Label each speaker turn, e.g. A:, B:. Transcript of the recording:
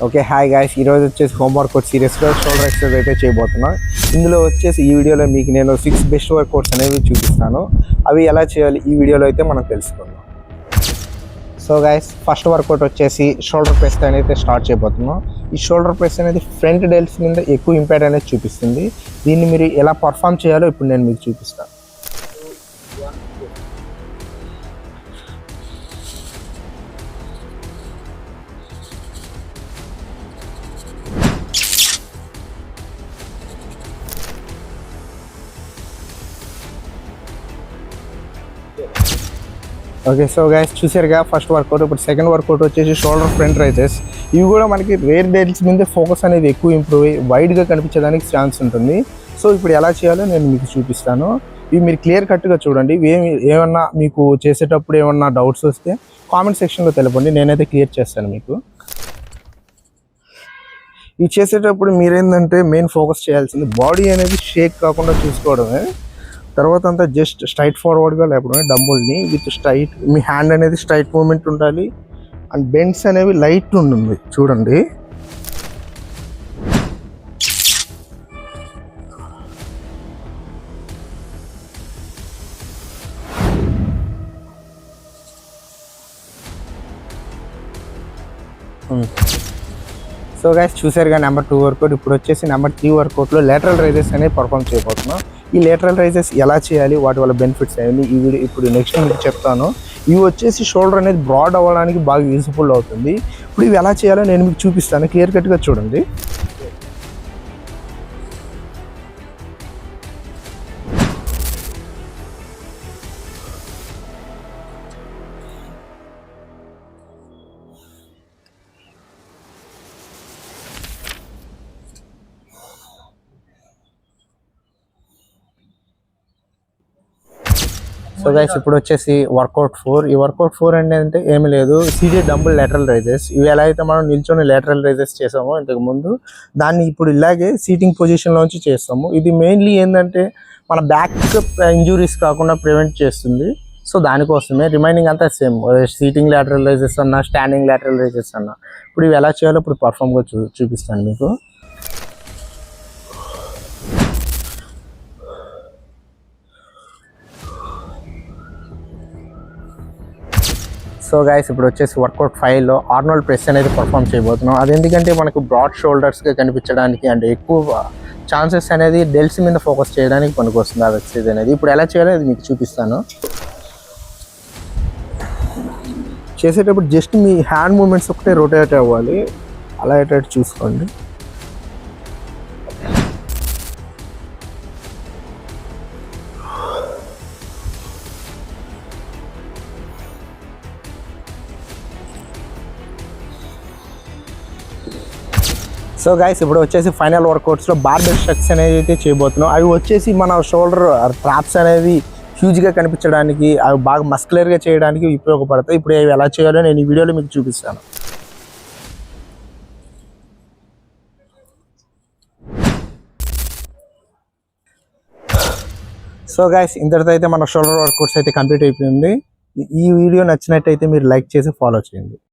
A: Okay hi guys, ఈరోజు వచ్చేసి home workout సిరీస్లో షోల్డర్ ఎక్సర్సైజ్ అయితే చేయబోతున్నాను. ఇందులో వచ్చేసి ఈ వీడియోలో మీకు నేను 6 బెస్ట్ వర్కౌట్స్ అనేవి చూపిస్తాను. అవి ఎలా చేయాలి ఈ వీడియోలో అయితే మనం తెలుసుకుందాం. సో గాయ్స్, ఫస్ట్ వర్కౌట్ వచ్చేసి షోల్డర్ ప్రెస్ అనేది స్టార్ట్ చేయబోతున్నాం. ఈ షోల్డర్ ప్రెస్ అనేది ఫ్రంట్ డెల్స్ మీద ఎక్కువ ఇంపాక్ట్ అనేది చూపిస్తుంది. దీన్ని మీరు ఎలా పర్ఫామ్ చేయాలో ఇప్పుడు నేను మీకు చూపిస్తాను. ఓకే, సో గైస్ చూసారుగా ఫస్ట్ వర్కౌట్. ఇప్పుడు సెకండ్ వర్కౌట్ వచ్చేసి షోల్డర్ ఫ్రంట్ రైజెస్. ఇవి కూడా మనకి రేర్ డెల్స్ మీద ఫోకస్ అనేది ఎక్కువ ఇంప్రూవ్ అయ్యి వైడ్గా కనిపించడానికి ఛాన్స్ ఉంటుంది. సో ఇప్పుడు ఎలా చేయాలో నేను మీకు చూపిస్తాను. ఇవి మీరు క్లియర్ కట్గా చూడండి. ఏమన్నా మీకు చేసేటప్పుడు ఏమన్నా డౌట్స్ వస్తే కామెంట్ సెక్షన్లో తెలపండి, నేనైతే క్లియర్ చేస్తాను మీకు. ఇవి చేసేటప్పుడు మీరేంటంటే మెయిన్ ఫోకస్ చేయాల్సింది బాడీ అనేది షేక్ కాకుండా చూసుకోవడమే. తర్వాత అంతా జస్ట్ స్ట్రైట్ ఫార్వర్డ్గా లేకపోతే డంబుల్ని విత్ స్ట్రైట్, మీ హ్యాండ్ అనేది స్ట్రైట్ మూమెంట్ ఉండాలి. అండ్ బెండ్స్ అనేవి లైట్ ఉంటుంది చూడండి. సో గైస్ చూసారుగా నెంబర్ 2 వర్కౌట్. ఇప్పుడు వచ్చేసి నెంబర్ 3 వర్కౌట్లో లేటరల్ రైజెస్ అనేవి పర్ఫామ్ చేయబోతున్నాం. ఈ లేటరల్ రైజెస్ ఎలా చేయాలి, వాటి వల్ల బెనిఫిట్స్ అయ్యింది ఈ వీడియో ఇప్పుడు నెక్స్ట్ మీకు చెప్తాను. ఇవి వచ్చేసి షోల్డర్ అనేది బ్రాడ్ అవ్వడానికి బాగా యూజ్ఫుల్ అవుతుంది. ఇప్పుడు ఇవి ఎలా చేయాలో నేను మీకు చూపిస్తాను, క్లియర్ కట్గా చూడండి. సో గైస్ ఇప్పుడు వచ్చేసి వర్కౌట్ 4. ఈ వర్కౌట్ 4 అంటే ఏమి లేదు, సీజీ డంబుల్ లేటరల్ రైజెస్. ఇవి ఎలా అయితే మనం నిల్చొని లేటరల్ రైజెస్ చేసామో ఇంతకు ముందు, దాన్ని ఇప్పుడు ఇలాగే సీటింగ్ పొజిషన్లోంచి చేస్తాము. ఇది మెయిన్లీ ఏంటంటే మన బ్యాక్ ఇంజురీస్ కాకుండా ప్రివెంట్ చేస్తుంది. సో దానికోసమే. రిమైనింగ్ అంతా సేమ్, సీటింగ్ లేటరల్ రైజెస్ అన్నా స్టాండింగ్ లేటరల్ రైజెస్ అన్నా. ఇప్పుడు ఇవి ఎలా చేయాలో ఇప్పుడు పర్ఫామ్గా చూపిస్తాను మీకు. సో గైస్ ఇప్పుడు వచ్చేసి వర్కౌట్ 5లో ఆర్నోల్డ్ ప్రెస్ అనేది పర్ఫామ్ చేయబోతున్నాం. అది ఎందుకంటే మనకు బ్రాడ్ షోల్డర్స్గా కనిపించడానికి అండ్ ఎక్కువ ఛాన్సెస్ అనేది డెల్స్ మీద ఫోకస్ చేయడానికి పనికొస్తుంది ఆ ఎక్సర్సైజ్ అనేది. ఇప్పుడు ఎలా చేయాలో అది మీకు చూపిస్తాను. చేసేటప్పుడు జస్ట్ మీ హ్యాండ్ మూమెంట్స్ ఒకటే రొటేట్ అవ్వాలి, అలా అయ్యేటట్టు చూసుకోండి. సో గైస్ ఇప్పుడు వచ్చేసి ఫైనల్ వర్కౌట్స్లో బార్బెల్ స్ట్రక్స్ అనేది అయితే చేయబోతున్నాం. అవి వచ్చేసి మన షోల్డర్ ట్రాప్స్ అనేవి హ్యూజ్గా కనిపించడానికి, అవి బాగా మస్కులర్గా చేయడానికి ఉపయోగపడతాయి. ఇప్పుడు అవి ఎలా చేయాలో నేను ఈ వీడియోలో మీకు చూపిస్తాను. సో గైస్ ఇంతటితో అయితే మన షోల్డర్ వర్కౌట్స్ అయితే కంప్లీట్ అయిపోయింది. ఈ వీడియో నచ్చినట్టయితే మీరు లైక్ చేసి ఫాలో చేయండి.